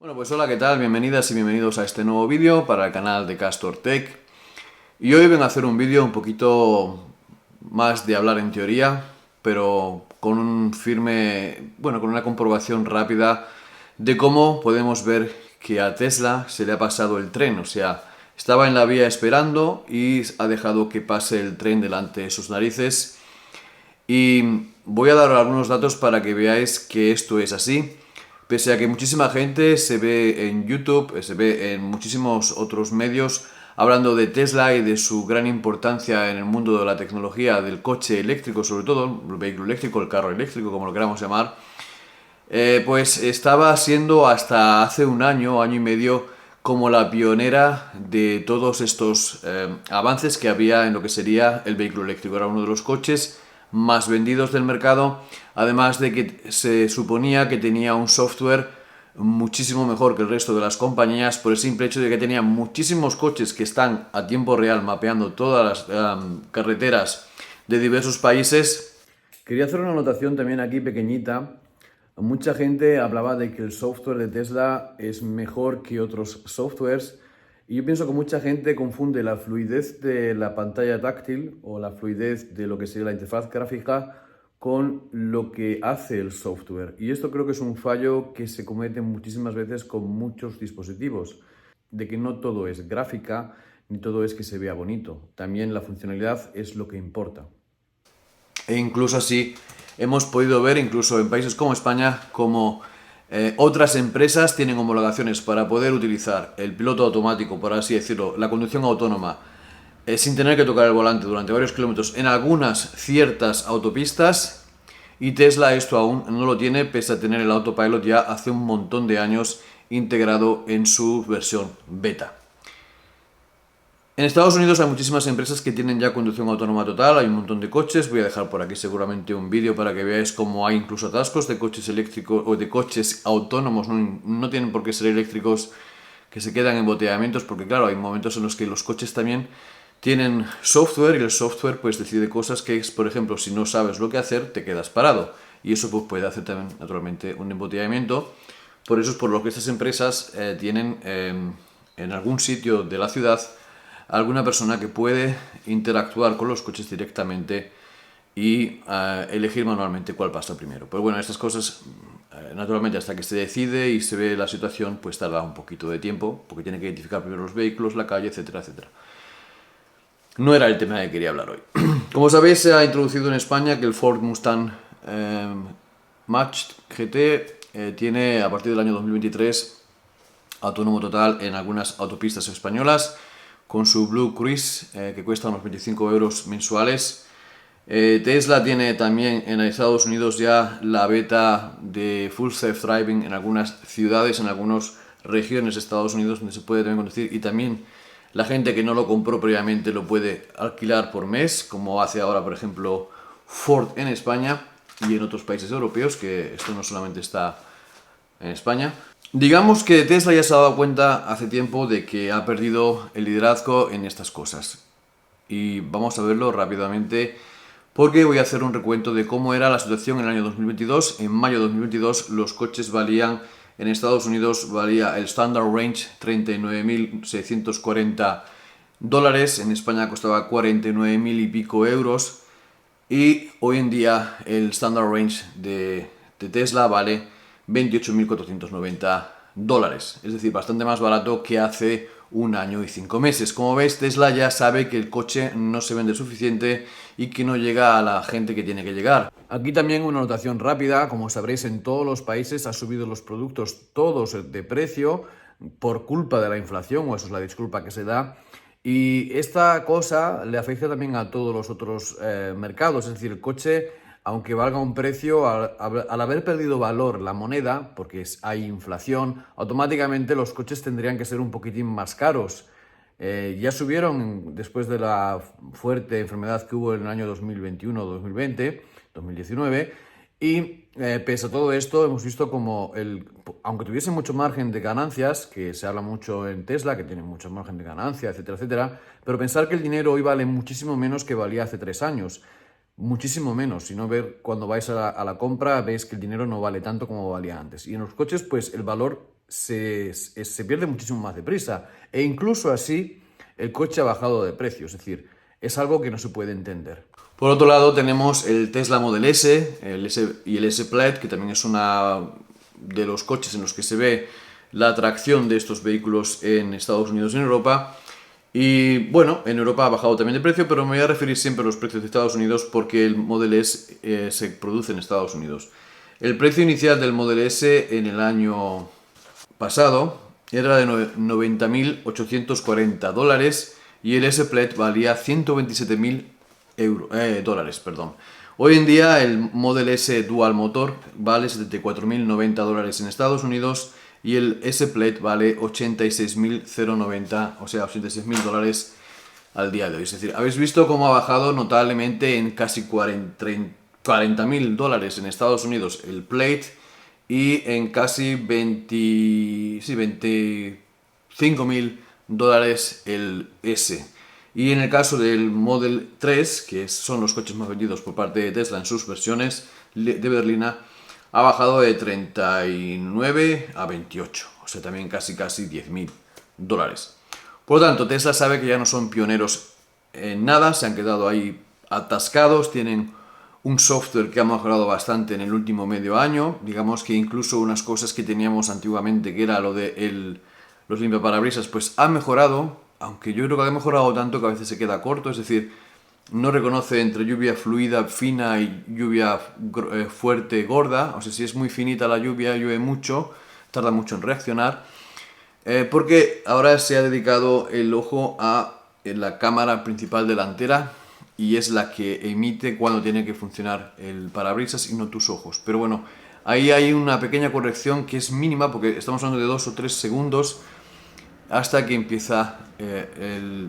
Bueno, pues hola, ¿qué tal? Bienvenidas y bienvenidos a este nuevo vídeo para el canal de Castor Tech. Y hoy vengo a hacer un vídeo un poquito más de hablar en teoría, pero con un firme, bueno, con una comprobación rápida de cómo podemos ver que a Tesla se le ha pasado el tren. O sea, estaba en la vía esperando y ha dejado que pase el tren delante de sus narices. Y voy a dar algunos datos para que veáis que esto es así. Pese a que muchísima gente se ve en YouTube, se ve en muchísimos otros medios hablando de Tesla y de su gran importancia en el mundo de la tecnología del coche eléctrico, sobre todo el vehículo eléctrico, el carro eléctrico, como lo queramos llamar, pues estaba siendo hasta hace un año, año y medio, como la pionera de todos estos avances que había en lo que sería el vehículo eléctrico. Era uno de los coches más vendidos del mercado, además de que se suponía que tenía un software muchísimo mejor que el resto de las compañías por el simple hecho de que tenía muchísimos coches que están a tiempo real mapeando todas las carreteras de diversos países. Quería hacer una anotación también aquí pequeñita. Mucha gente hablaba de que el software de Tesla es mejor que otros softwares y yo pienso que mucha gente confunde la fluidez de la pantalla táctil o la fluidez de lo que sería la interfaz gráfica con lo que hace el software. Y esto creo que es un fallo que se comete muchísimas veces con muchos dispositivos, de que no todo es gráfica ni todo es que se vea bonito. También la funcionalidad es lo que importa. E incluso así hemos podido ver, incluso en países como España, como otras empresas tienen homologaciones para poder utilizar el piloto automático, por así decirlo, la conducción autónoma, sin tener que tocar el volante durante varios kilómetros en algunas ciertas autopistas. Y Tesla esto aún no lo tiene, pese a tener el autopilot ya hace un montón de años integrado en su versión beta. En Estados Unidos hay muchísimas empresas que tienen ya conducción autónoma total, hay un montón de coches, voy a dejar por aquí seguramente un vídeo para que veáis cómo hay incluso atascos de coches eléctricos o de coches autónomos, no tienen por qué ser eléctricos, que se quedan en embotellamientos, porque claro, hay momentos en los que los coches también tienen software y el software pues decide cosas que es, por ejemplo, si no sabes lo que hacer, te quedas parado. Y eso pues puede hacer también naturalmente un embotellamiento. Por eso es por lo que estas empresas tienen en algún sitio de la ciudad alguna persona que puede interactuar con los coches directamente y elegir manualmente cuál pasa primero. Pero bueno, estas cosas, naturalmente, hasta que se decide y se ve la situación, pues tarda un poquito de tiempo, porque tiene que identificar primero los vehículos, la calle, etcétera, etcétera. No era el tema que quería hablar hoy. Como sabéis, se ha introducido en España que el Ford Mustang Mach GT tiene a partir del año 2023 autónomo total en algunas autopistas españolas, con su Blue Cruise, que cuesta unos 25 euros mensuales. Tesla tiene también en Estados Unidos ya la beta de Full Self Driving en algunas ciudades, en algunas regiones de Estados Unidos donde se puede también conducir, y también la gente que no lo compró previamente lo puede alquilar por mes, como hace ahora por ejemplo Ford en España y en otros países europeos, que esto no solamente está en España. Digamos que Tesla ya se ha dado cuenta hace tiempo de que ha perdido el liderazgo en estas cosas. Y vamos a verlo rápidamente porque voy a hacer un recuento de cómo era la situación en el año 2022. En mayo de 2022 los coches valían, en Estados Unidos valía el Standard Range 39.640 dólares, en España costaba 49.000 y pico euros, y hoy en día el Standard Range de Tesla vale 28.490 dólares, es decir, bastante más barato que hace un año y 5 meses. Como veis, Tesla ya sabe que el coche no se vende suficiente y que no llega a la gente que tiene que llegar. Aquí también una anotación rápida: como sabréis, en todos los países ha subido los productos todos de precio por culpa de la inflación, o eso es la disculpa que se da. Y esta cosa le afecta también a todos los otros mercados, es decir, el coche, aunque valga un precio, al haber perdido valor la moneda, porque hay inflación, automáticamente los coches tendrían que ser un poquitín más caros. Ya subieron después de la fuerte enfermedad que hubo en el año 2021, 2020, 2019, y pese a todo esto hemos visto como, aunque tuviese mucho margen de ganancias, que se habla mucho en Tesla, que tiene mucho margen de ganancia, etcétera, etcétera, pero pensar que el dinero hoy vale muchísimo menos que valía hace 3 años. Muchísimo menos, si no, ver cuando vais a la compra veis que el dinero no vale tanto como valía antes. Y en los coches pues el valor se pierde muchísimo más deprisa. E incluso así el coche ha bajado de precio. Es decir, es algo que no se puede entender. Por otro lado tenemos el Tesla Model S, el S y el S Plaid, que también es una de los coches en los que se ve la atracción de estos vehículos en Estados Unidos y en Europa. Y bueno, en Europa ha bajado también de precio, pero me voy a referir siempre a los precios de Estados Unidos porque el Model S se produce en Estados Unidos. El precio inicial del Model S en el año pasado era de $90.840 y el S Plaid valía $127.000 perdón. Hoy en día el Model S Dual Motor vale $74.090 en Estados Unidos y el S Plaid vale $86.090, o sea, $86.000 al día de hoy. Es decir, habéis visto cómo ha bajado notablemente en casi $40.000 en Estados Unidos el Plaid y en casi $25.000 el S. Y en el caso del Model 3, que son los coches más vendidos por parte de Tesla en sus versiones de berlina, ha bajado de 39 a 28, o sea, también casi $10.000. Por lo tanto, Tesla sabe que ya no son pioneros en nada, se han quedado ahí atascados, tienen un software que ha mejorado bastante en el último medio año. Digamos que incluso unas cosas que teníamos antiguamente, que era lo de los limpiaparabrisas, pues ha mejorado, aunque yo creo que ha mejorado tanto que a veces se queda corto, es decir, no reconoce entre lluvia fluida, fina y lluvia fuerte, gorda. O sea, si es muy finita la lluvia, llueve mucho, tarda mucho en reaccionar. Porque ahora se ha dedicado el ojo a la cámara principal delantera y es la que emite cuando tiene que funcionar el parabrisas y no tus ojos. Pero bueno, ahí hay una pequeña corrección que es mínima porque estamos hablando de 2 o 3 segundos hasta que empieza,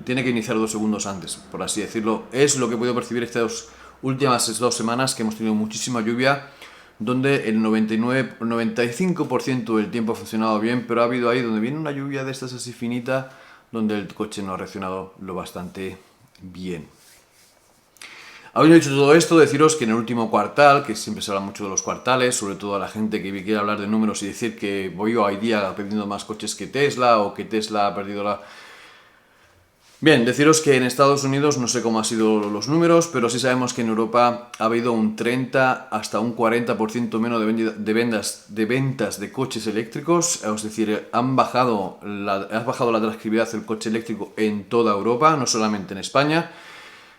tiene que iniciar 2 segundos antes, por así decirlo. Es lo que he podido percibir estas últimas 2 semanas, que hemos tenido muchísima lluvia, donde el 95% del tiempo ha funcionado bien, pero ha habido ahí donde viene una lluvia de estas así finita, donde el coche no ha reaccionado lo bastante bien. Habiendo dicho todo esto, deciros que en el último cuartal, que siempre se habla mucho de los cuartales, sobre todo a la gente que quiere hablar de números y decir que voy hoy día perdiendo más coches que Tesla o que Tesla ha perdido la... Bien, deciros que en Estados Unidos no sé cómo han sido los números, pero sí sabemos que en Europa ha habido un 30 hasta un 40% menos de ventas de coches eléctricos, es decir, ha bajado la atractividad del coche eléctrico en toda Europa, no solamente en España.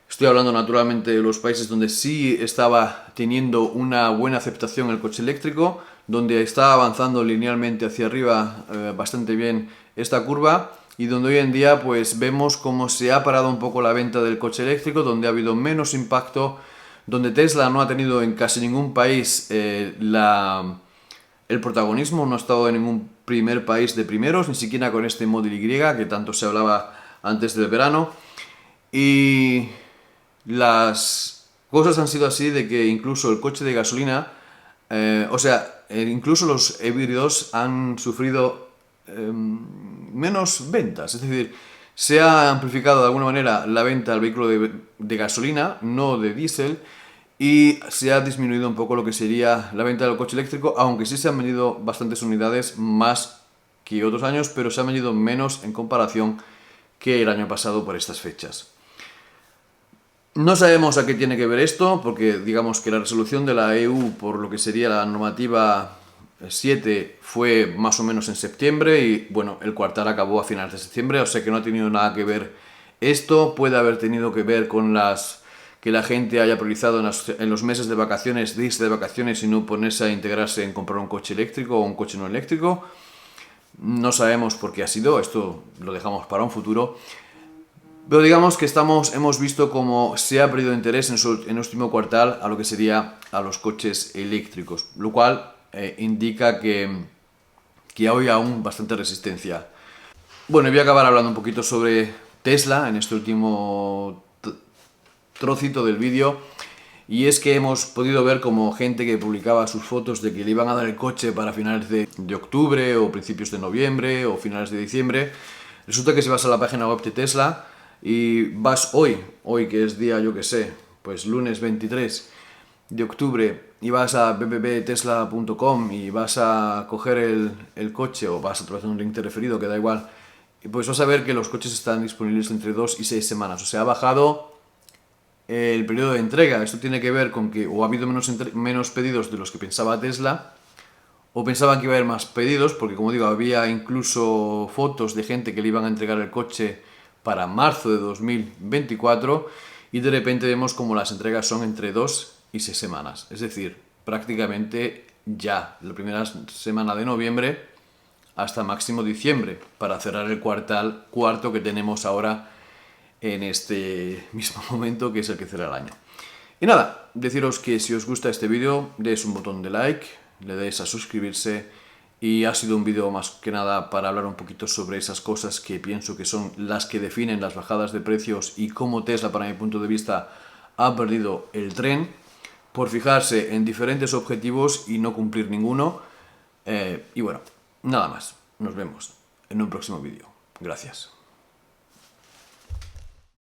Estoy hablando naturalmente de los países donde sí estaba teniendo una buena aceptación el coche eléctrico, donde está avanzando linealmente hacia arriba bastante bien esta curva y donde hoy en día pues vemos cómo se ha parado un poco la venta del coche eléctrico, donde ha habido menos impacto, donde Tesla no ha tenido en casi ningún país el protagonismo, no ha estado en ningún primer país de primeros, ni siquiera con este Model Y que tanto se hablaba antes del verano. Y las cosas han sido así de que incluso el coche de gasolina, incluso los híbridos han sufrido menos ventas. Es decir, se ha amplificado de alguna manera la venta del vehículo de gasolina, no de diésel, y se ha disminuido un poco lo que sería la venta del coche eléctrico, aunque sí se han vendido bastantes unidades más que otros años, pero se han vendido menos en comparación que el año pasado por estas fechas. No sabemos a qué tiene que ver esto, porque digamos que la resolución de la EU por lo que sería la normativa 7 fue más o menos en septiembre y bueno, el cuartal acabó a finales de septiembre, o sea que no ha tenido nada que ver esto. Puede haber tenido que ver con que la gente haya priorizado en los meses de vacaciones, días de vacaciones y no ponerse a integrarse en comprar un coche eléctrico o un coche no eléctrico. No sabemos por qué ha sido, esto lo dejamos para un futuro. Pero digamos que hemos visto cómo se ha perdido interés en el último cuartal a lo que sería a los coches eléctricos, lo cual indica que hay aún bastante resistencia. Bueno, y voy a acabar hablando un poquito sobre Tesla en este último trocito del vídeo. Y es que hemos podido ver como gente que publicaba sus fotos de que le iban a dar el coche para finales de octubre o principios de noviembre o finales de diciembre. Resulta que si vas a la página web de Tesla y vas hoy que es día, yo que sé, pues lunes 23, de octubre y vas a www.tesla.com y vas a coger el coche o vas a través de un link de referido, que da igual, pues vas a ver que los coches están disponibles entre 2 y 6 semanas. O sea, ha bajado el periodo de entrega. Esto tiene que ver con que o ha habido menos pedidos de los que pensaba Tesla, o pensaban que iba a haber más pedidos, porque como digo, había incluso fotos de gente que le iban a entregar el coche para marzo de 2024 y de repente vemos como las entregas son entre 2 y 6 semanas. Es decir, prácticamente ya, la primera semana de noviembre hasta máximo diciembre, para cerrar el cuarto que tenemos ahora en este mismo momento, que es el que cierra el año. Y nada, deciros que si os gusta este vídeo, deis un botón de like, le deis a suscribirse, y ha sido un vídeo más que nada para hablar un poquito sobre esas cosas que pienso que son las que definen las bajadas de precios y cómo Tesla, para mi punto de vista, ha perdido el tren por fijarse en diferentes objetivos y no cumplir ninguno. Y bueno, nada más. Nos vemos en un próximo vídeo. Gracias.